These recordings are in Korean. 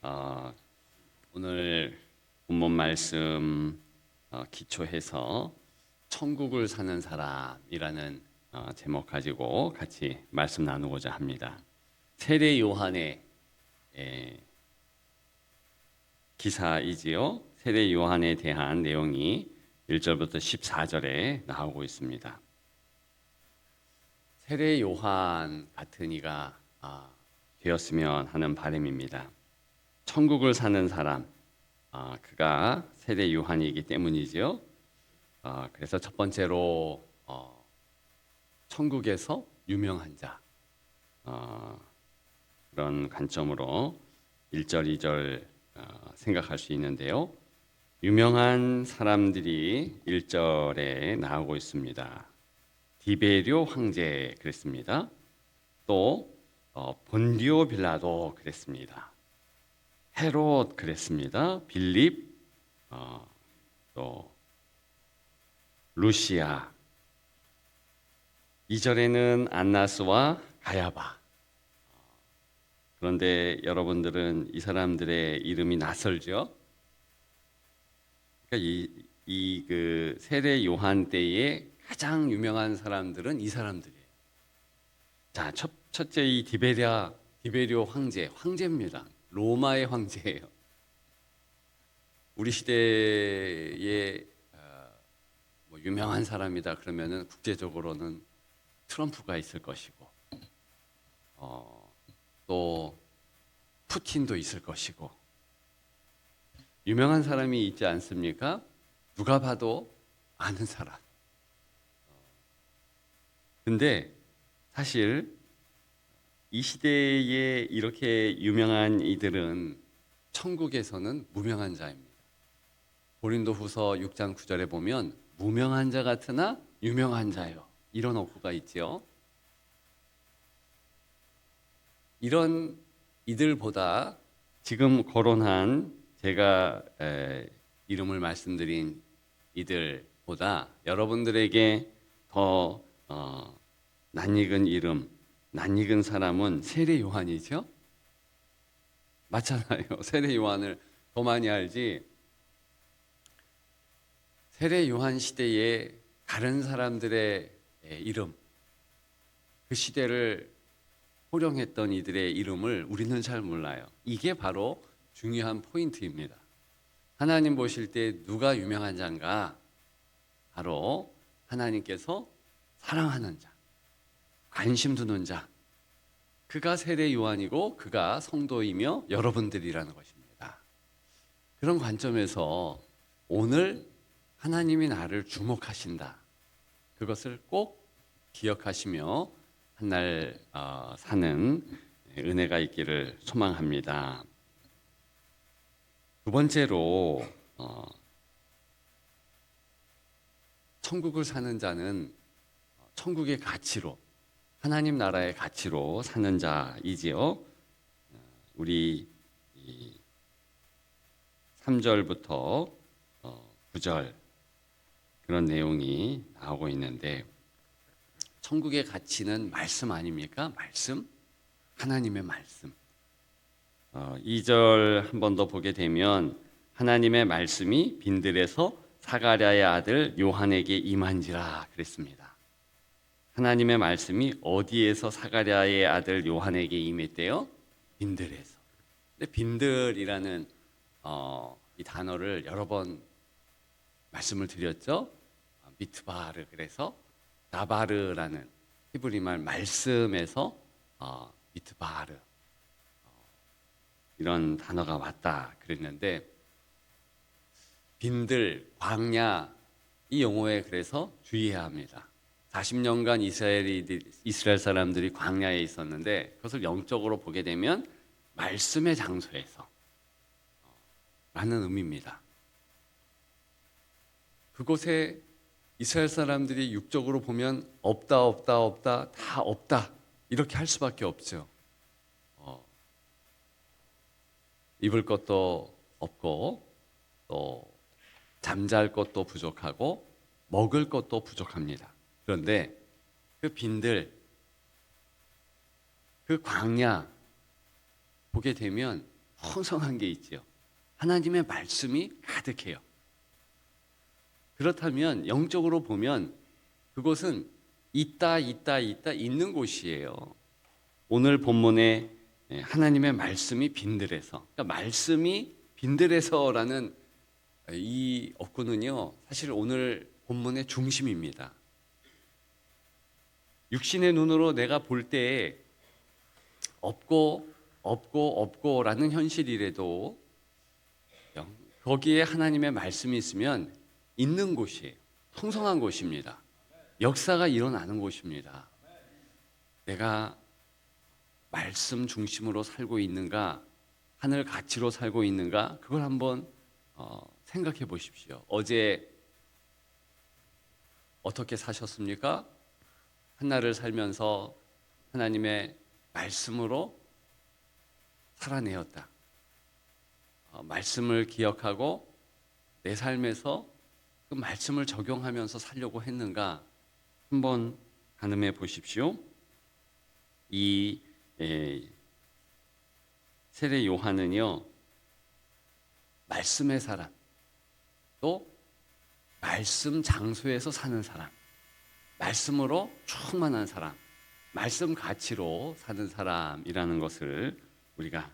어, 오늘 본문 말씀 기초해서 천국을 사는 사람이라는 제목 가지고 같이 말씀 나누고자 합니다. 세례 요한의 기사이지요. 세례 요한에 대한 내용이 1절부터 14절에 나오고 있습니다. 세례 요한 같은 이가 되었으면 하는 바람입니다. 천국을 사는 사람, 그가 세례 요한이기 때문이지요. 그래서 첫 번째로 천국에서 유명한 자, 그런 관점으로 1절, 2절 생각할 수 있는데요. 유명한 사람들이 1절에 나오고 있습니다. 디베리오 황제 그랬습니다. 또 본디오 빌라도 그랬습니다. 헤롯 그랬습니다. 빌립, 또 루시아. 2절에는 안나스와 가야바. 그런데 여러분들은 이 사람들의 이름이 낯설죠? 그러니까 그 세례 요한 때에 가장 유명한 사람들은 이 사람들이에요. 자, 첫째 이 디베리오 황제입니다. 로마의 황제예요. 우리 시대에 유명한 사람이다 그러면은 국제적으로는 트럼프가 있을 것이고, 또 푸틴도 있을 것이고, 유명한 사람이 있지 않습니까? 누가 봐도 아는 사람. 근데 사실 이 시대에 이렇게 유명한 이들은 천국에서는 무명한 자입니다. 고린도후서 6장 9절에 보면 무명한 자 같으나 유명한 자요, 이런 어구가 있죠. 이런 이들보다 지금 거론한 제가 이름을 말씀드린 이들보다 여러분들에게 더 낯익은 이름, 낯익은 사람은 세례 요한이죠. 맞잖아요. 세례 요한을 더 많이 알지. 세례 요한 시대에 다른 사람들의 이름, 그 시대를 호령했던 이들의 이름을 우리는 잘 몰라요. 이게 바로 중요한 포인트입니다. 하나님 보실 때 누가 유명한 자인가? 바로 하나님께서 사랑하는 자, 관심 두는 자, 그가 세례 요한이고 그가 성도이며 여러분들이라는 것입니다. 그런 관점에서 오늘 하나님이 나를 주목하신다, 그것을 꼭 기억하시며 한날 사는 은혜가 있기를 소망합니다. 두 번째로 천국을 사는 자는 천국의 가치로, 하나님 나라의 가치로 사는 자이지요. 우리 3절부터 9절 그런 내용이 나오고 있는데, 천국의 가치는 말씀 아닙니까? 말씀, 하나님의 말씀. 2절 한 번 더 보게 되면 하나님의 말씀이 빈들에서 사가랴의 아들 요한에게 임한지라 그랬습니다. 하나님의 말씀이 어디에서 사가랴의 아들 요한에게 임했대요? 빈들에서. 근데 빈들이라는 이 단어를 여러 번 말씀을 드렸죠. 미트바르, 그래서 나바르라는 히브리말 말씀에서 미트바르 이런 단어가 왔다 그랬는데, 빈들, 광야, 이 용어에 그래서 주의해야 합니다. 40년간 이스라엘 사람들이 광야에 있었는데, 그것을 영적으로 보게 되면 말씀의 장소에서 라는 의미입니다. 그곳에 이스라엘 사람들이 육적으로 보면 없다 다 없다 이렇게 할 수밖에 없죠. 입을 것도 없고, 또 잠잘 것도 부족하고, 먹을 것도 부족합니다. 그런데 그 빈들, 그 광야 보게 되면 풍성한 게 있지요. 하나님의 말씀이 가득해요. 그렇다면 영적으로 보면 그곳은 있다 있는 곳이에요. 오늘 본문에 하나님의 말씀이 빈들에서, 그러니까 말씀이 빈들에서라는 이 어구는요, 사실 오늘 본문의 중심입니다. 육신의 눈으로 내가 볼 때에 없고라는 현실이라도 거기에 하나님의 말씀이 있으면 있는 곳이에요. 풍성한 곳입니다. 역사가 일어나는 곳입니다. 내가 말씀 중심으로 살고 있는가, 하늘 가치로 살고 있는가, 그걸 한번 생각해 보십시오. 어제 어떻게 사셨습니까? 한날을 살면서 하나님의 말씀으로 살아내었다. 말씀을 기억하고 내 삶에서 그 말씀을 적용하면서 살려고 했는가 한번 가늠해 보십시오. 이 세례 요한은요, 말씀의 사람, 또 말씀 장소에서 사는 사람, 말씀으로 충만한 사람, 말씀 가치로 사는 사람이라는 것을 우리가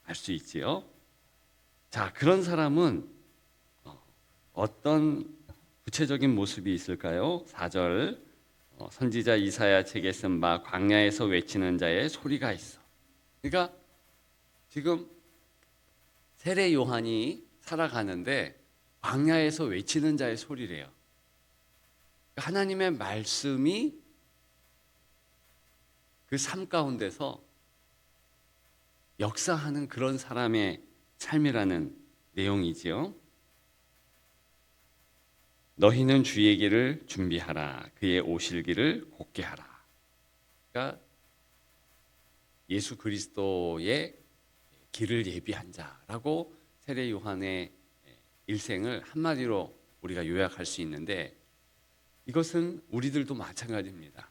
알 수 있지요. 자, 그런 사람은 어떤 구체적인 모습이 있을까요? 4절 선지자 이사야 책에 쓴 바 광야에서 외치는 자의 소리가 있어. 그러니까 지금 세례 요한이 살아가는데 광야에서 외치는 자의 소리래요. 하나님의 말씀이 그 삶 가운데서 역사하는 그런 사람의 삶이라는 내용이지요. 너희는 주의 길을 준비하라. 그의 오실 길을 곧게 하라. 그러니까 예수 그리스도의 길을 예비한 자라고 세례 요한의 일생을 한마디로 우리가 요약할 수 있는데, 이것은 우리들도 마찬가지입니다.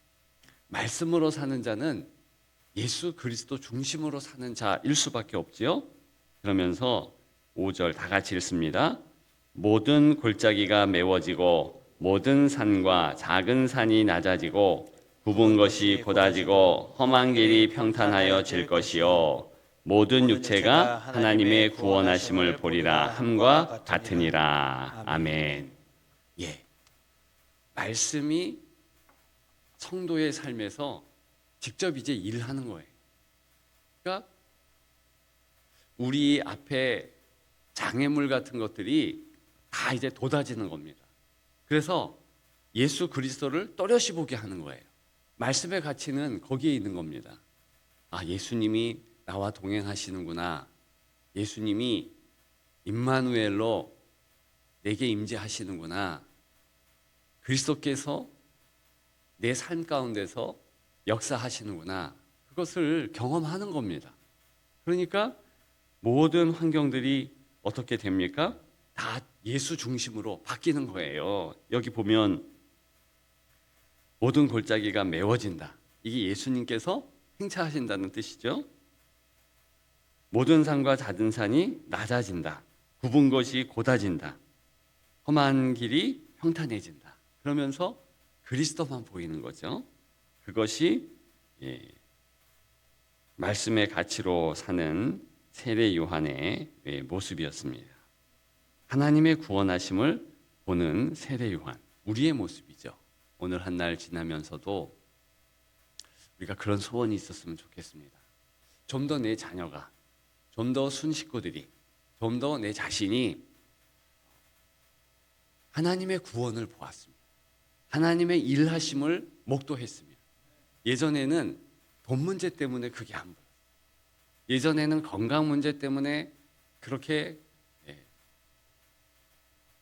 말씀으로 사는 자는 예수 그리스도 중심으로 사는 자일 수밖에 없지요. 그러면서 5절 다 같이 읽습니다. 모든 골짜기가 메워지고 모든 산과 작은 산이 낮아지고 굽은 것이 곧아지고 험한 길이 평탄하여 질 것이요 모든 육체가 하나님의 구원하심을 보리라 함과 같으니라. 아멘. 예, 말씀이 성도의 삶에서 직접 이제 일하는 거예요. 그러니까 우리 앞에 장애물 같은 것들이 다 이제 돋아지는 겁니다. 그래서 예수 그리스도를 또렷이 보게 하는 거예요. 말씀의 가치는 거기에 있는 겁니다. 아, 예수님이 나와 동행하시는구나. 예수님이 임마누엘로 내게 임재하시는구나. 그리스도께서 내 삶 가운데서 역사하시는구나. 그것을 경험하는 겁니다. 그러니까 모든 환경들이 어떻게 됩니까? 다 예수 중심으로 바뀌는 거예요. 여기 보면 모든 골짜기가 메워진다. 이게 예수님께서 행차하신다는 뜻이죠. 모든 산과 잦은 산이 낮아진다. 굽은 것이 곧아진다. 험한 길이 평탄해진다. 그러면서 그리스도만 보이는 거죠. 그것이 말씀의 가치로 사는 세례 요한의 모습이었습니다. 하나님의 구원하심을 보는 세례 요한, 우리의 모습이죠. 오늘 한 날 지나면서도 우리가 그런 소원이 있었으면 좋겠습니다. 좀 더 내 자녀가, 좀 더 순식구들이, 좀 더 내 자신이 하나님의 구원을 보았습니다. 하나님의 일하심을 목도했습니다. 예전에는 돈 문제 때문에 그게 안 보였어요. 예전에는 건강 문제 때문에 그렇게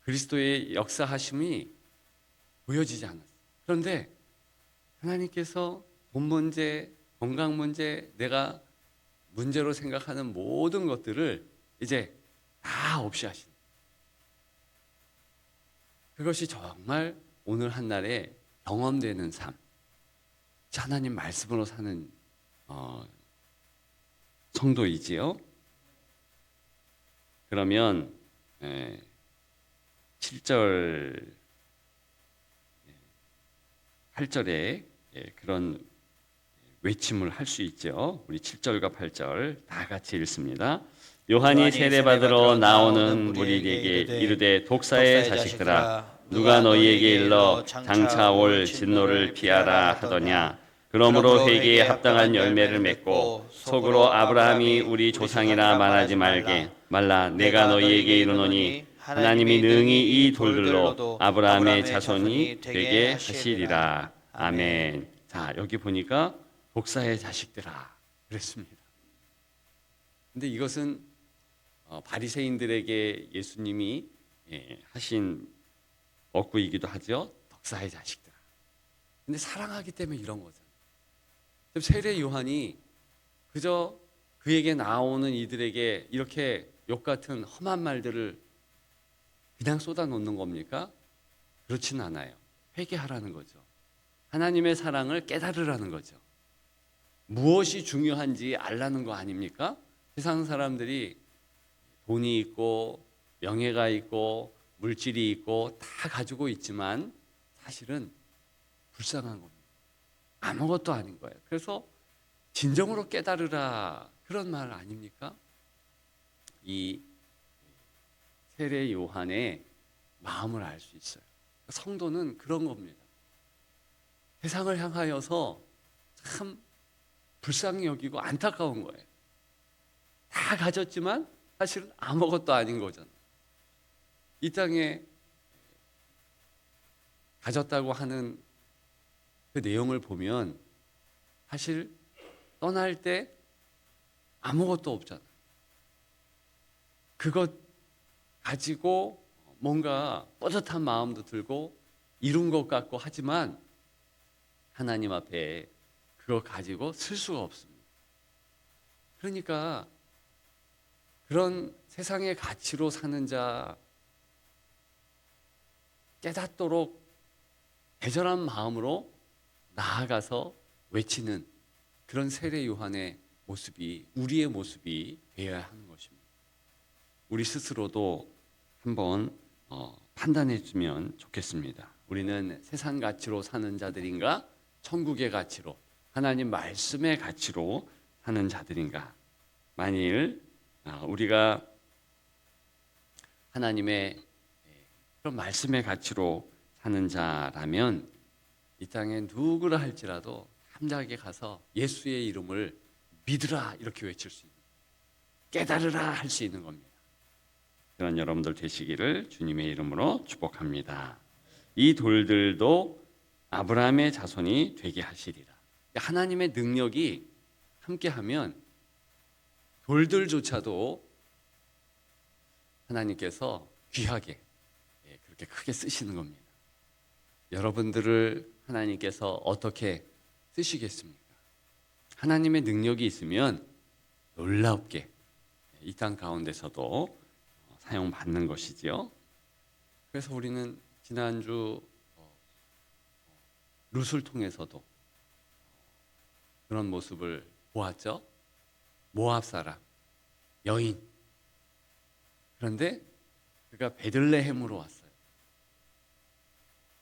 그리스도의 역사하심이 보여지지 않았어요. 그런데 하나님께서 돈 문제, 건강 문제, 내가 문제로 생각하는 모든 것들을 이제 다 없이 하신, 그것이 정말 오늘 한날에 경험되는 삶, 하나님 말씀으로 사는 성도이지요. 그러면 7절, 8절에 그런 외침을 할 수 있죠. 우리 7절과 8절 다 같이 읽습니다. 요한이 세례받으러 나오는 무리에게 이르되 독사의 자식들아 누가 너희에게 일러 장차 올 진노를 피하라 하더냐. 그러므로 회개에 합당한 열매를 맺고 속으로 아브라함이 우리 조상이라 말하지 말라. 내가 너희에게 이르노니 하나님이 능히 이 돌들로 아브라함의 자손이 되게 하시리라. 아멘. 자, 여기 보니까 독사의 자식들아 그랬습니다. 근데 이것은 바리새인들에게 예수님이 하신 억구이기도 하죠. 독사의 자식들아. 근데 사랑하기 때문에 이런 거잖아요. 세례 요한이 그저 그에게 나오는 이들에게 이렇게 욕 같은 험한 말들을 그냥 쏟아놓는 겁니까? 그렇진 않아요. 회개하라는 거죠. 하나님의 사랑을 깨달으라는 거죠. 무엇이 중요한지 알라는 거 아닙니까? 세상 사람들이 돈이 있고 명예가 있고 물질이 있고 다 가지고 있지만 사실은 불쌍한 겁니다. 아무것도 아닌 거예요. 그래서 진정으로 깨달으라 그런 말 아닙니까? 이 세례 요한의 마음을 알 수 있어요. 성도는 그런 겁니다. 세상을 향하여서 참 불쌍히 여기고 안타까운 거예요. 다 가졌지만 사실은 아무것도 아닌 거잖아요. 이 땅에 가졌다고 하는 그 내용을 보면 사실 떠날 때 아무것도 없잖아요. 그것 가지고 뭔가 뿌듯한 마음도 들고 이룬 것 같고 하지만 하나님 앞에 그거 가지고 쓸 수가 없습니다. 그러니까 그런 세상의 가치로 사는 자 깨닫도록 애절한 마음으로 나아가서 외치는 그런 세례 요한의 모습이 우리의 모습이 되어야 하는 것입니다. 우리 스스로도 한번 판단해 주면 좋겠습니다. 우리는 세상 가치로 사는 자들인가? 천국의 가치로, 하나님 말씀의 가치로 사는 자들인가? 만일 우리가 하나님의 그런 말씀의 가치로 사는 자라면 이 땅에 누구라 할지라도 함장하게 가서 예수의 이름을 믿으라 이렇게 외칠 수 있는, 깨달으라 할 수 있는 겁니다. 그런 여러분들 되시기를 주님의 이름으로 축복합니다. 이 돌들도 아브라함의 자손이 되게 하시리라. 하나님의 능력이 함께하면 돌들조차도 하나님께서 귀하게 그렇게 크게 쓰시는 겁니다. 여러분들을 하나님께서 어떻게 쓰시겠습니까? 하나님의 능력이 있으면 놀랍게 이 땅 가운데서도 사용받는 것이지요. 그래서 우리는 지난주 룻을 통해서도 그런 모습을 보았죠. 모압 사람, 여인. 그런데 그가 베들레헴으로 왔어요.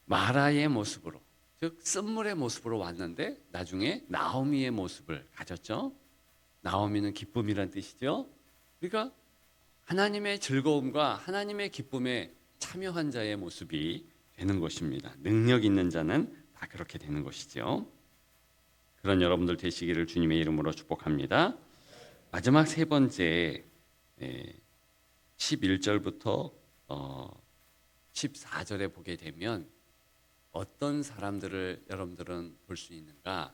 마라의 모습으로, 즉 쓴물의 모습으로 왔는데 나중에 나오미의 모습을 가졌죠. 나오미는 기쁨이란 뜻이죠. 그러니까 하나님의 즐거움과 하나님의 기쁨에 참여한 자의 모습이 되는 것입니다. 능력 있는 자는 다 그렇게 되는 것이죠. 그런 여러분들 되시기를 주님의 이름으로 축복합니다. 마지막 세 번째 11절부터 14절에 보게 되면 어떤 사람들을 여러분들은 볼 수 있는가?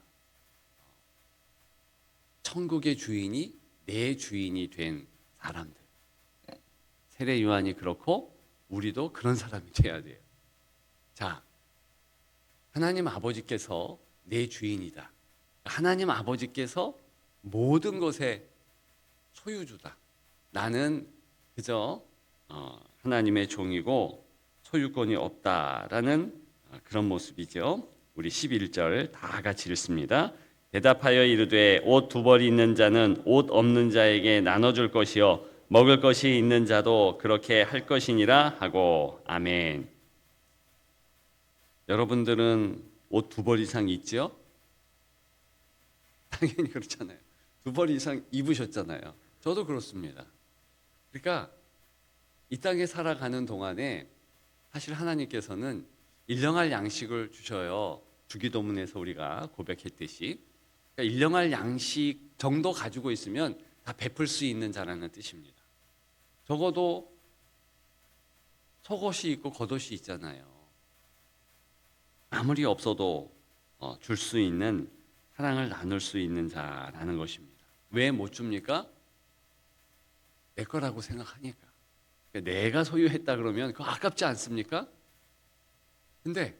천국의 주인이 내 주인이 된 사람들. 세례 요한이 그렇고 우리도 그런 사람이 돼야 돼요. 자, 하나님 아버지께서 내 주인이다. 하나님 아버지께서 모든 것의 소유주다. 나는 그저 하나님의 종이고 소유권이 없다라는 그런 모습이죠. 우리 11절 다 같이 읽습니다. 대답하여 이르되 옷 두 벌이 있는 자는 옷 없는 자에게 나눠줄 것이요 먹을 것이 있는 자도 그렇게 할 것이니라 하고 아멘. 여러분들은 옷 2벌 이상 있죠? 당연히 그렇잖아요. 2벌 이상 입으셨잖아요. 저도 그렇습니다. 그러니까 이 땅에 살아가는 동안에 사실 하나님께서는 일용할 양식을 주셔요. 주기도문에서 우리가 고백했듯이 그러니까 일용할 양식 정도 가지고 있으면 다 베풀 수 있는 자라는 뜻입니다. 적어도 속옷이 있고 겉옷이 있잖아요. 아무리 없어도 줄 수 있는 사랑을 나눌 수 있는 자라는 것입니다. 왜 못 줍니까? 내 거라고 생각하니까. 그러니까 내가 소유했다 그러면 그거 아깝지 않습니까? 근데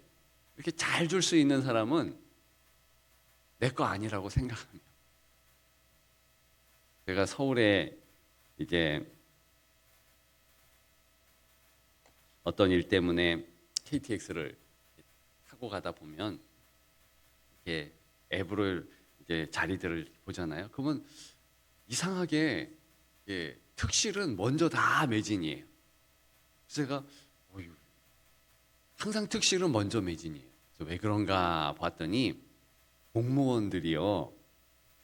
이렇게 잘 줄 수 있는 사람은 내 거 아니라고 생각합니다. 제가 서울에 이제 어떤 일 때문에 KTX를 타고 가다 보면 이렇게 앱을 이제 자리들을 보잖아요. 그러면 이상하게 특실은 먼저 다 매진이에요. 그래서 제가 항상 특실은 먼저 매진이에요. 그래서 왜 그런가 봤더니 공무원들이요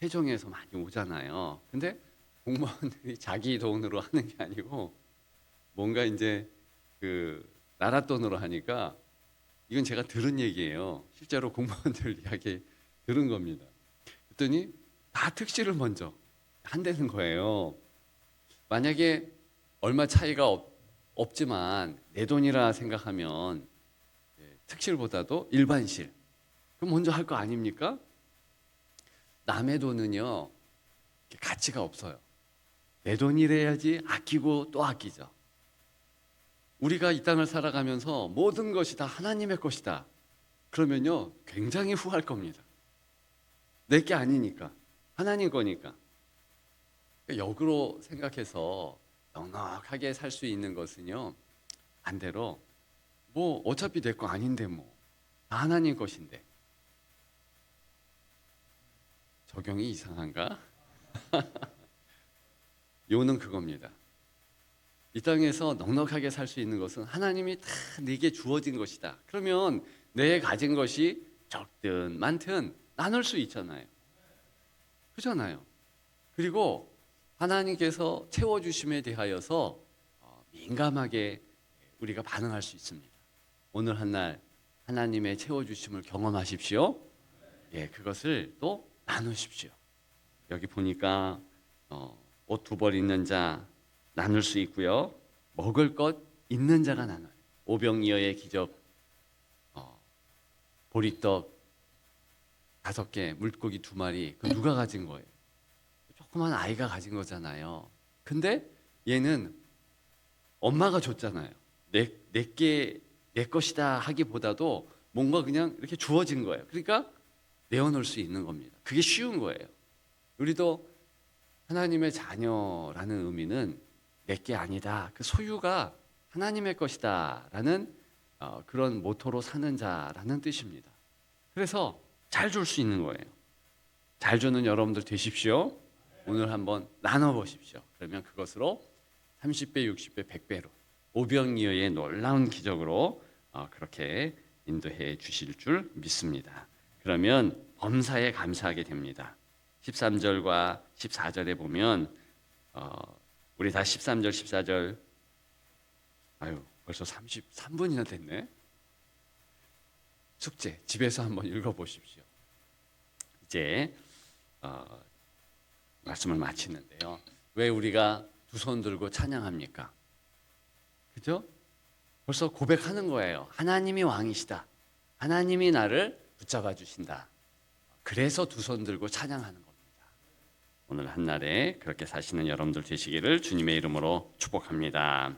세종에서 많이 오잖아요. 근데 공무원들이 자기 돈으로 하는 게 아니고 뭔가 이제 그 나라 돈으로 하니까 이건 제가 들은 얘기예요. 실제로 공무원들 이야기 들은 겁니다. 그랬더니 다 특실을 먼저 한다는 거예요. 만약에 얼마 차이가 없지만 내 돈이라 생각하면 특실보다도 일반실 그럼 먼저 할 거 아닙니까? 남의 돈은요 가치가 없어요. 내 돈이래야지 아끼고 또 아끼죠. 우리가 이 땅을 살아가면서 모든 것이 다 하나님의 것이다. 그러면요 굉장히 후할 겁니다. 내 게 아니니까 하나님 거니까. 역으로 생각해서 넉넉하게 살 수 있는 것은요 반대로 뭐 어차피 내 거 아닌데 뭐 다 하나님 것인데 적용이 이상한가? 요는 그겁니다. 이 땅에서 넉넉하게 살 수 있는 것은 하나님이 다 내게 주어진 것이다. 그러면 내 가진 것이 적든 많든 나눌 수 있잖아요. 그렇잖아요. 그리고 하나님께서 채워주심에 대하여서 민감하게 우리가 반응할 수 있습니다. 오늘 한날 하나님의 채워주심을 경험하십시오. 그것을 또 나누십시오. 여기 보니까 옷 2벌 있는 자 나눌 수 있고요. 먹을 것 있는 자가 나눠요. 오병이어의 기적, 보리떡 5개, 물고기 2마리, 그 누가 가진 거예요? 조그만 아이가 가진 거잖아요. 근데 얘는 엄마가 줬잖아요. 내 것이다 하기보다도 뭔가 그냥 이렇게 주어진 거예요. 그러니까 내어놓을 수 있는 겁니다. 그게 쉬운 거예요. 우리도 하나님의 자녀라는 의미는 내 게 아니다. 그 소유가 하나님의 것이다 라는 그런 모토로 사는 자라는 뜻입니다. 그래서 잘 줄 수 있는 거예요. 잘 주는 여러분들 되십시오. 오늘 한번 나눠보십시오. 그러면 그것으로 30배, 60배, 100배로 오병이어의 놀라운 기적으로 그렇게 인도해 주실 줄 믿습니다. 그러면 범사에 감사하게 됩니다. 13절과 14절에 보면 우리 다 13절, 14절 벌써 33분이나 됐네. 숙제 집에서 한번 읽어보십시오. 이제 말씀을 마치는데요. 왜 우리가 두 손 들고 찬양합니까? 그죠? 벌써 고백하는 거예요. 하나님이 왕이시다. 하나님이 나를 붙잡아 주신다. 그래서 두 손 들고 찬양하는 겁니다. 오늘 한날에 그렇게 사시는 여러분들 되시기를 주님의 이름으로 축복합니다.